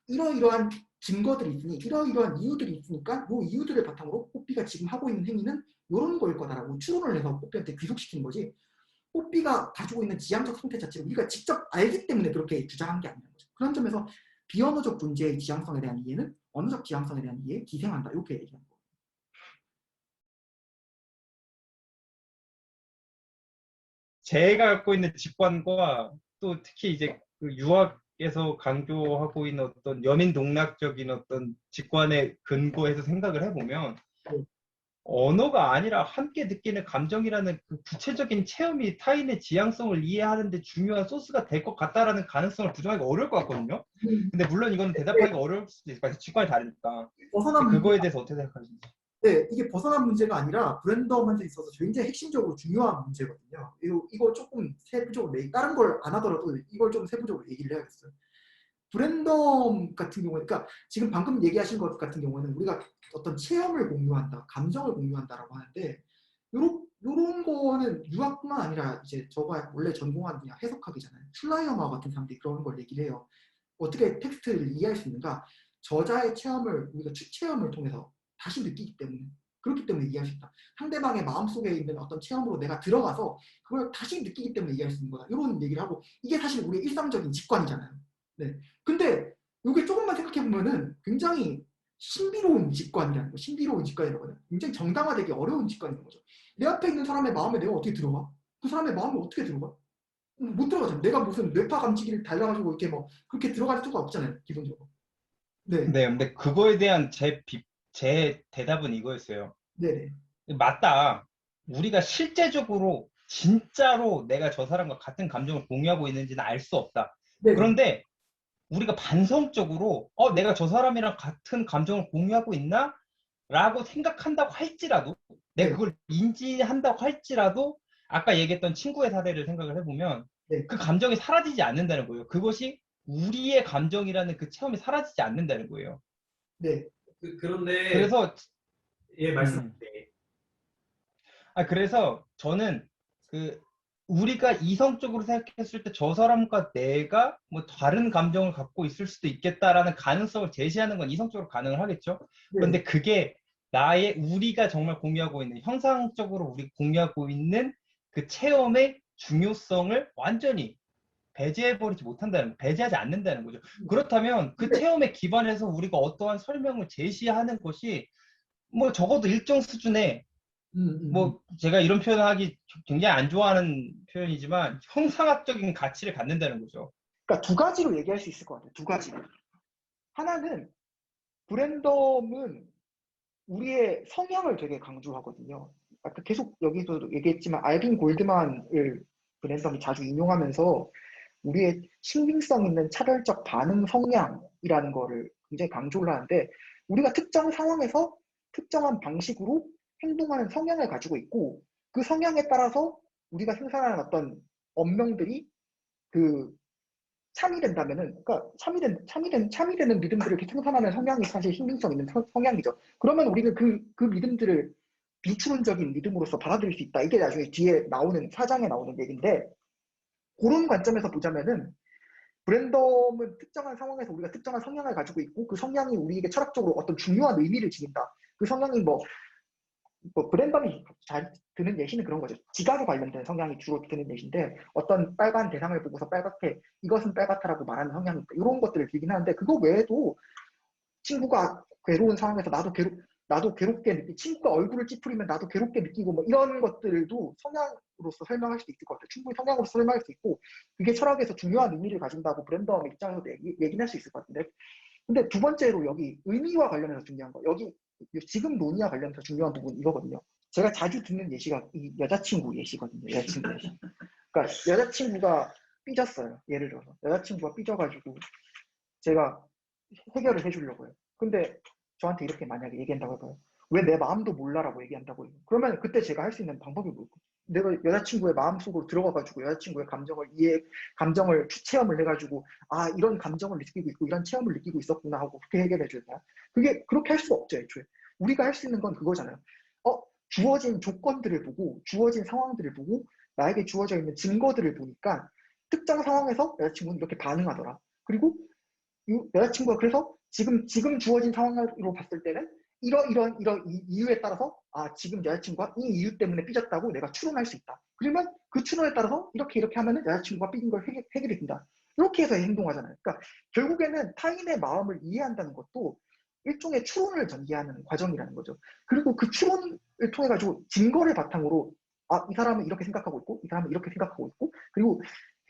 이러이러한 증거들이 있으니 이러이러한 이유들이 있으니까 이 이유들을 바탕으로 뽀삐가 지금 하고 있는 행위는 이런 거일 거다라고 추론을 해서 뽀삐한테 귀속시키는 거지, 뽀삐가 가지고 있는 지향적 상태 자체를 우리가 직접 알기 때문에 그렇게 주장한 게 아니라는 거죠. 그런 점에서 비언어적 존재의 지향성에 대한 이해는 언어적 지향성에 대한 이해에 기생한다. 이렇게 얘기하는 거예요. 제가 갖고 있는 직관과 또 특히 이제 그 유학에서 강조하고 있는 어떤 여민 동락적인 어떤 직관에 근거해서 생각을 해보면, 언어가 아니라 함께 느끼는 감정이라는 그 구체적인 체험이 타인의 지향성을 이해하는 데 중요한 소스가 될 것 같다라는 가능성을 부정하기가 어려울 것 같거든요. 근데 물론 이거는 대답하기가 어려울 수도 있을 것 같아요. 직관이 다르니까. 그거에 대해서 어떻게 생각하시는지. 네, 이게 벗어난 문제가 아니라 브랜덤한테 있어서 굉장히 핵심적으로 중요한 문제거든요. 이거 조금 세부적으로 다른 걸 안 하더라도 이걸 좀 세부적으로 얘기를 해야겠어요. 브랜덤 같은 경우에, 그러니까 지금 방금 얘기하신 것 같은 경우에는 우리가 어떤 체험을 공유한다, 감정을 공유한다라고 하는데, 요런 거는 유학뿐만 아니라 이제 저가 원래 전공한 분야 해석학이잖아요. 슐라이어마 같은 사람들이 그런 걸 얘기를 해요. 어떻게 텍스트를 이해할 수 있는가? 저자의 체험을 우리가 추체험을 통해서 다시 느끼기 때문에, 그렇기 때문에 이해할 수 있다. 상대방의 마음속에 있는 어떤 체험으로 내가 들어가서 그걸 다시 느끼기 때문에 이해할 수 있는 거다. 이런 얘기를 하고, 이게 사실 우리의 일상적인 직관이잖아요. 네. 근데 이게 조금만 생각해 보면은 굉장히 신비로운 직관이라는 거, 신비로운 직관이라고 하는, 굉장히 정당화되기 어려운 직관인 거죠. 내 앞에 있는 사람의 마음에 내가 어떻게 들어가? 그 사람의 마음에 어떻게 들어가? 못 들어가잖아. 내가 무슨 뇌파 감지기를 달라가지고 이렇게 뭐 그렇게 들어갈 수가 없잖아요, 기본적으로. 네, 네, 근데 그거에 대한 제 대답은 이거였어요. 네네. 맞다. 우리가 실제적으로 진짜로 내가 저 사람과 같은 감정을 공유하고 있는지는 알 수 없다. 네. 그런데 우리가 반성적으로 내가 저 사람이랑 같은 감정을 공유하고 있나? 라고 생각한다고 할지라도 네. 내가 그걸 인지한다고 할지라도 아까 얘기했던 친구의 사례를 생각을 해보면 네. 그 감정이 사라지지 않는다는 거예요. 그것이 우리의 감정이라는 그 체험이 사라지지 않는다는 거예요. 네. 그런데 그래서 예 음, 말씀하세요. 그래서 저는 그 우리가 이성적으로 생각했을 때 저 사람과 내가 뭐 다른 감정을 갖고 있을 수도 있겠다라는 가능성을 제시하는 건 이성적으로 가능을 하겠죠. 네. 그런데 그게 우리가 정말 공유하고 있는 형상적으로 우리 공유하고 있는 그 체험의 중요성을 완전히 배제해버리지 못한다는, 배제하지 않는다는 거죠. 그렇다면 그 근데 체험에 기반해서 우리가 어떠한 설명을 제시하는 것이 뭐 적어도 일정 수준의 뭐 제가 이런 표현을 하기 굉장히 안 좋아하는 표현이지만 형상학적인 가치를 갖는다는 거죠. 그러니까 두 가지로 얘기할 수 있을 것 같아요. 두 가지로. 하나는 브랜덤은 우리의 성향을 되게 강조하거든요. 아까 계속 여기서도 얘기했지만 알빈 골드만을 브랜덤이 자주 인용하면서 우리의 신빙성 있는 차별적 반응 성향이라는 거를 굉장히 강조를 하는데 우리가 특정 상황에서 특정한 방식으로 행동하는 성향을 가지고 있고 그 성향에 따라서 우리가 생산하는 어떤 언명들이 그 참이된다면은, 그러니까 참이되는 믿음들을 이렇게 생산하는 성향이 사실 신빙성 있는 성향이죠. 그러면 우리는 그 믿음들을 비추론적인 믿음으로서 받아들일 수 있다. 이게 나중에 뒤에 나오는 사장에 나오는 얘기인데 그런 관점에서 보자면은 브랜덤은 특정한 상황에서 우리가 특정한 성향을 가지고 있고 그 성향이 우리에게 철학적으로 어떤 중요한 의미를 지닌다. 그 성향이 뭐 브랜덤이 잘 드는 예시는 그런 거죠. 지각에 관련된 성향이 주로 드는 예시인데 어떤 빨간 대상을 보고서 빨갛게 이것은 빨갛다라고 말하는 성향이 있다. 이런 것들을 들긴 하는데 그거 외에도 친구가 괴로운 상황에서 나도 괴롭게 느끼고 친구가 얼굴을 찌푸리면 나도 괴롭게 느끼고 뭐 이런 것들도 성향으로서 설명할 수도 있을 것 같아요. 충분히 성향으로서 설명할 수 있고 그게 철학에서 중요한 의미를 가진다고 브랜덤 입장에서도 얘기는 할 수 있을 것 같은데 근데 두 번째로 여기 의미와 관련해서 중요한 거 여기 지금 논의와 관련해서 중요한 부분 이거거든요. 제가 자주 듣는 예시가 이 여자친구 예시거든요. 여자친구 예시. 그러니까 여자친구가 삐졌어요. 예를 들어서 여자친구가 삐져가지고 제가 해결을 해주려고 해요. 근데 저한테 이렇게 만약에 얘기한다고 해봐요. 왜 내 마음도 몰라라고 얘기한다고 해요. 그러면 그때 제가 할 수 있는 방법이 뭘까? 내가 여자친구의 마음속으로 들어가가지고 여자친구의 감정을 체험을 해가지고 아 이런 감정을 느끼고 있고 이런 체험을 느끼고 있었구나 하고 그렇게 해결해줘야 돼요. 그게 그렇게 할 수가 없죠 애초에. 우리가 할 수 있는 건 그거잖아요. 주어진 조건들을 보고 주어진 상황들을 보고 나에게 주어져 있는 증거들을 보니까 특정 상황에서 여자친구는 이렇게 반응하더라. 그리고 여자친구가 그래서 지금 주어진 상황으로 봤을 때는 이런 이유에 따라서 아 지금 여자친구가 이 이유 때문에 삐졌다고 내가 추론할 수 있다. 그러면 그 추론에 따라서 이렇게 하면은 여자친구가 삐진 걸 해결이 된다. 이렇게 해서 행동하잖아요. 그러니까 결국에는 타인의 마음을 이해한다는 것도 일종의 추론을 전개하는 과정이라는 거죠. 그리고 그 추론을 통해 가지고 증거를 바탕으로 아 이 사람은 이렇게 생각하고 있고 이 사람은 이렇게 생각하고 있고 그리고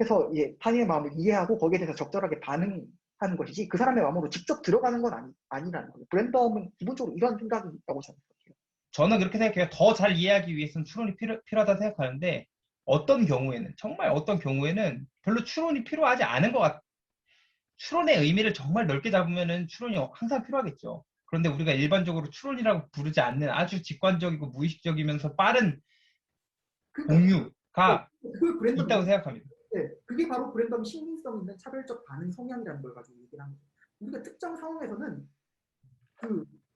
해서 타인의 마음을 이해하고 거기에 대해서 적절하게 반응하는 것이지 그 사람의 마음으로 직접 들어가는 건 아니라는 거예요. 브랜덤은 기본적으로 이런 생각이 있다고 생각해요. 저는 그렇게 생각해요. 더 잘 이해하기 위해서는 추론이 필요하다고 생각하는데 어떤 경우에는 정말 어떤 경우에는 별로 추론이 필요하지 않은 것 같아요. 추론의 의미를 정말 넓게 잡으면은 추론이 항상 필요하겠죠. 그런데 우리가 일반적으로 추론이라고 부르지 않는 아주 직관적이고 무의식적이면서 빠른 그러니까 공유가 그걸 브랜덤이 있다고 생각합니다. 네, 그게 바로 브랜덤이 신빙성 있는 차별적 반응 성향이라는 걸 가지고 얘기를 합니다. 우리가 특정 상황에서는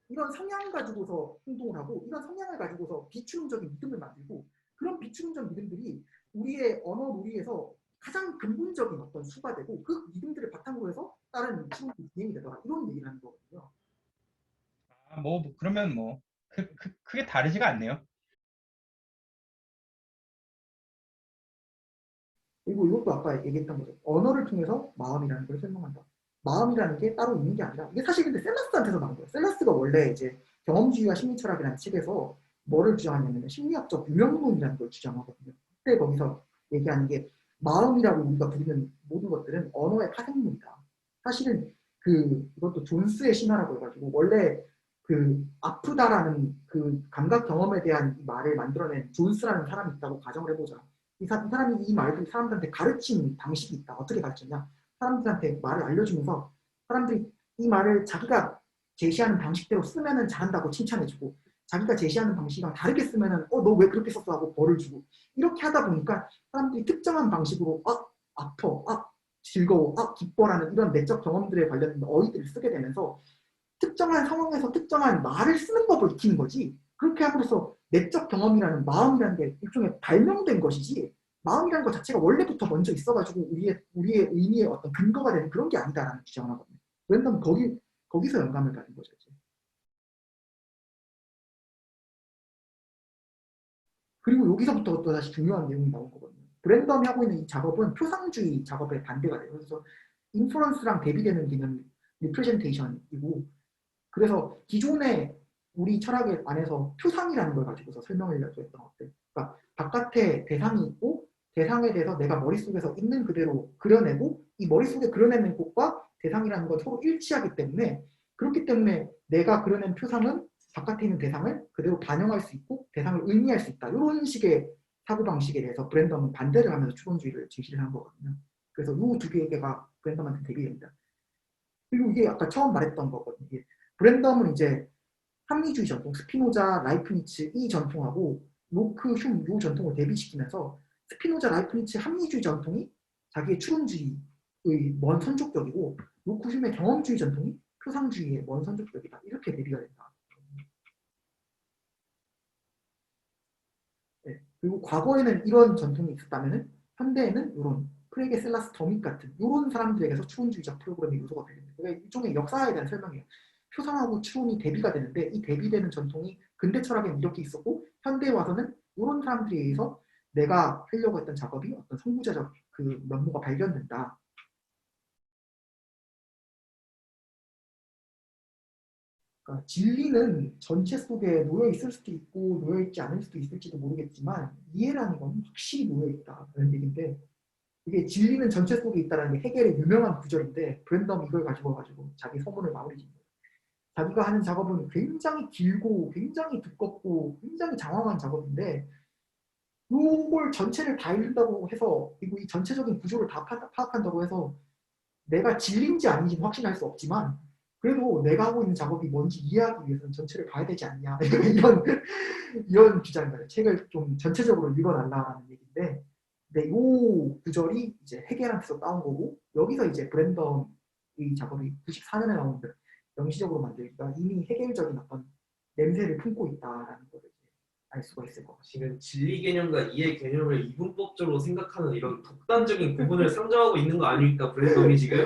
이런 성향 가지고서 행동을 하고 이런 성향을 가지고서 비추론적인 믿음을 만들고 그런 비추론적 믿음들이 우리의 언어 논리에서 가장 근본적인 어떤 수가 되고 그 믿음들을 바탕으로 해서 다른 추론이 진행이 되더라 이런 얘기를 하는 거거든요. 그러면 크게 다르지가 않네요. 그리고 이것도 아까 얘기했던 거죠. 언어를 통해서 마음이라는 걸 설명한다. 마음이라는 게 따로 있는 게 아니라 이게 사실 근데 셀라스한테서 나온 거예요. 셀라스가 원래 이제 경험주의와 심리철학이라는 책에서 뭐를 주장하냐면 심리학적 유형론이라는 걸 주장하거든요. 그때 거기서 얘기하는 게 마음이라고 우리가 부르는 모든 것들은 언어의 파생물이다. 사실은 이것도 존스의 신화라고 해가지고 원래 아프다라는 그 감각 경험에 대한 말을 만들어낸 존스라는 사람이 있다고 가정을 해보자. 이 사람이 이 말을 사람들한테 가르친 방식이 있다. 어떻게 가르쳤냐? 사람들한테 말을 알려주면서 사람들이 이 말을 자기가 제시하는 방식대로 쓰면은 잘한다고 칭찬해주고 자기가 제시하는 방식이랑 다르게 쓰면은 너 왜 그렇게 썼어 하고 벌을 주고 이렇게 하다 보니까 사람들이 특정한 방식으로 아파, 즐거워, 기뻐라는 이런 내적 경험들에 관련된 어휘들을 쓰게 되면서 특정한 상황에서 특정한 말을 쓰는 법을 익히는 거지. 그렇게 함으로써 내적 경험이라는 마음이라는 게 일종의 발명된 것이지 마음이라는 것 자체가 원래부터 먼저 있어가지고 우리의 의미의 어떤 근거가 되는 그런 게 아니다라는 주장을 하거든요. 랜덤 거기서 영감을 받은 거죠. 이제. 그리고 여기서부터 또 다시 중요한 내용이 나온 거거든요. 브랜덤이 하고 있는 이 작업은 표상주의 작업에 반대가 돼요. 그래서 인프런스랑 대비되는 개념이 리프레젠테이션이고 그래서 기존의 우리 철학의 안에서 표상이라는 걸 가지고서 설명을 했던 것 같아요. 그러니까 바깥에 대상이 있고 대상에 대해서 내가 머릿속에서 있는 그대로 그려내고 이 머릿속에 그려내는 것과 대상이라는 건 서로 일치하기 때문에 그렇기 때문에 내가 그려낸 표상은 바깥에 있는 대상을 그대로 반영할 수 있고 대상을 의미할 수 있다. 이런 식의 사고방식에 대해서 브랜덤은 반대를 하면서 추론주의를 제시를 한 거거든요. 그래서 이 두 개가 브랜덤한테 대비됩니다. 그리고 이게 아까 처음 말했던 거거든요. 브랜덤은 이제 합리주의 전통, 스피노자, 라이프니츠 이 전통하고 로크, 흉, 이 전통을 대비시키면서 스피노자, 라이프니츠 합리주의 전통이 자기의 추론주의의 먼 선족격이고 로크, 흉의 경험주의 전통이 표상주의의 먼 선족격이다. 이렇게 대비가 된다. 네. 그리고 과거에는 이런 전통이 있었다면 현대에는 이런 크레게 셀라스 더밋 같은 이런 사람들에게서 추론주의적 프로그램의 요소가 되는 거예요. 그러니까 일종의 역사에 대한 설명이에요. 표상하고 추론이 대비가 되는데 이 대비되는 전통이 근대 철학에는 이렇게 있었고 현대에 와서는 이런 사람들에 의해서 내가 하려고 했던 작업이 어떤 선구자적 그 면모가 발견된다. 그러니까 진리는 전체 속에 놓여 있을 수도 있고 놓여 있지 않을 수도 있을지도 모르겠지만 이해라는 건 확실히 놓여 있다는 얘기인데 이게 진리는 전체 속에 있다는 게 해겔의 유명한 구절인데 브랜덤이 이걸 가지고 자기 서문을 마무리 짓는 거예요. 자기가 하는 작업은 굉장히 길고 굉장히 두껍고 굉장히 장황한 작업인데 이걸 전체를 다 읽는다고 해서 그리고 이 전체적인 구조를 다 파악한다고 해서 내가 진리인지 아닌지는 확신할 수 없지만 그래도 내가 하고 있는 작업이 뭔지 이해하기 위해서는 전체를 봐야 되지 않냐 이런 주장인 거예요. 책을 좀 전체적으로 읽어달라는 얘기인데 근데 이 구절이 이제 해겔한테서 따온 거고 여기서 이제 브랜덤의 작업이 94년에 나온 명시적으로 만들기가 이미 해겔적인 어떤 냄새를 품고 있다라는 걸 알 수가 있을 것 같아요. 지금 진리 개념과 이해 개념을 이분법적으로 생각하는 이런 독단적인 구분을 상정하고 있는 거 아닙니까 브랜덤이 지금?